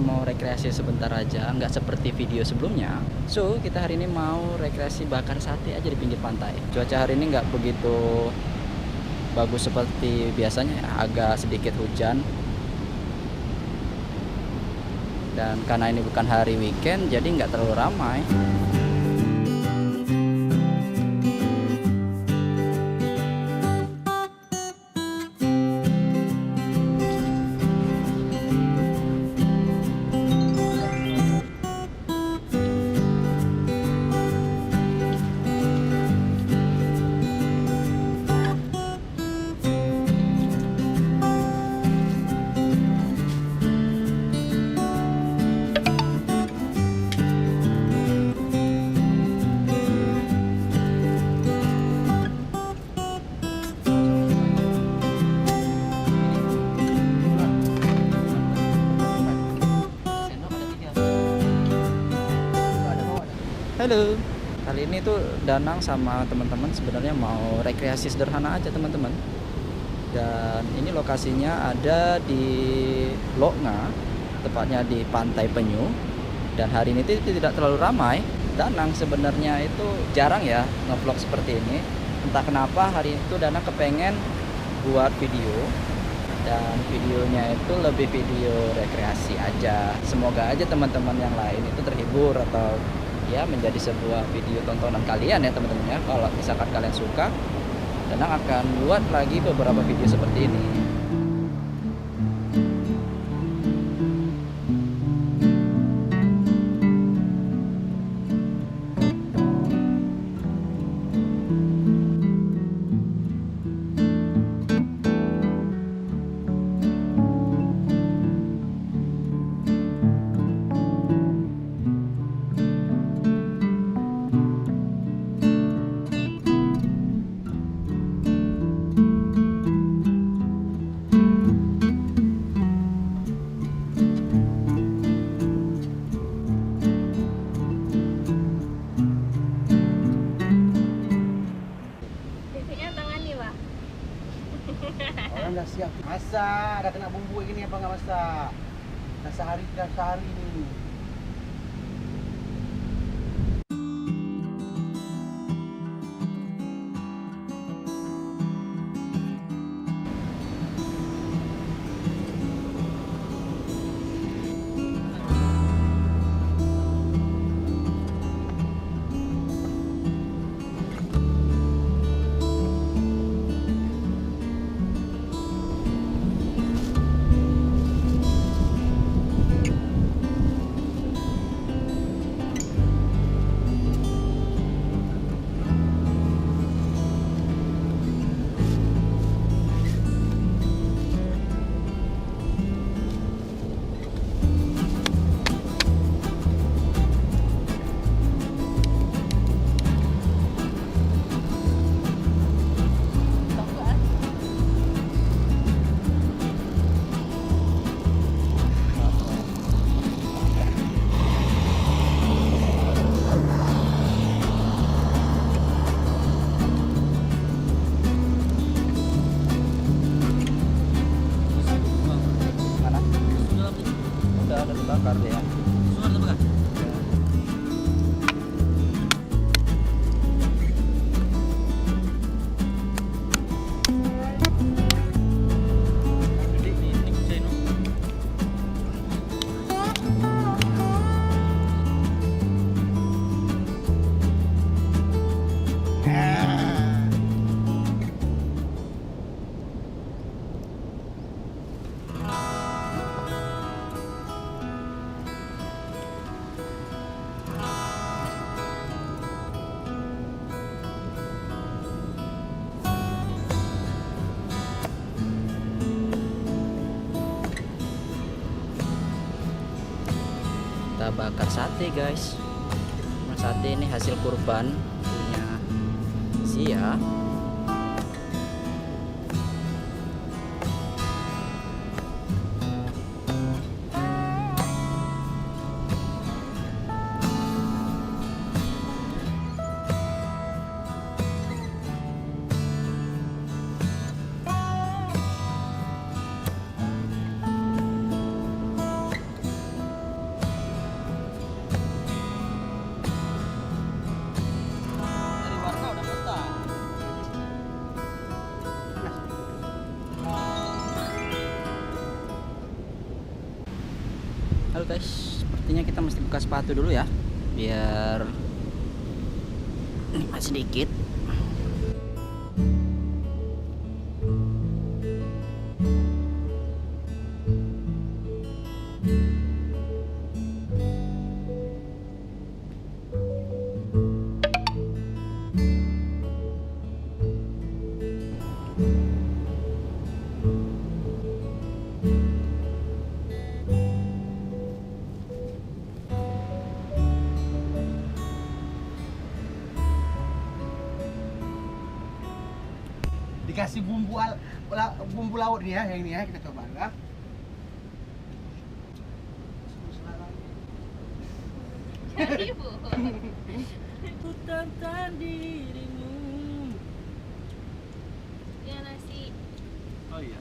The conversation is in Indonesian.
kita mau rekreasi sebentar aja, nggak seperti video sebelumnya. So, kita hari ini mau rekreasi bakar sate aja di pinggir pantai. Cuaca hari ini nggak begitu bagus seperti biasanya ya, agak sedikit hujan. Dan karena ini bukan hari weekend, jadi nggak terlalu ramai. Halo, kali ini tuh Danang sama teman-teman sebenarnya mau rekreasi sederhana aja teman-teman. Dan ini lokasinya ada di Loknga, tepatnya di Pantai Penyu. Dan hari ini tuh tidak terlalu ramai. Danang sebenarnya itu jarang ya ngevlog seperti ini. Entah kenapa hari itu Danang kepengen buat video. Dan videonya itu lebih video rekreasi aja. Semoga aja teman-teman yang lain itu terhibur atau ya menjadi sebuah video tontonan kalian ya teman-teman ya. Kalau misalkan kalian suka, Danang akan buat lagi beberapa video seperti ini. Orang dah siap masak, dah kena bumbu gini apa enggak masak? Dah sehari ni. Ada dibakar deh ya. Kita bakar sate guys. Sate ini hasil kurban punya Sia. guys, sepertinya kita mesti buka sepatu dulu ya, biar nikmat sedikit. Dikasih bumbu laut nih ya, yang ini ya, kita coba ya. Jadi bu. Ku tentang dirimu. Ya nasi. Oh iya.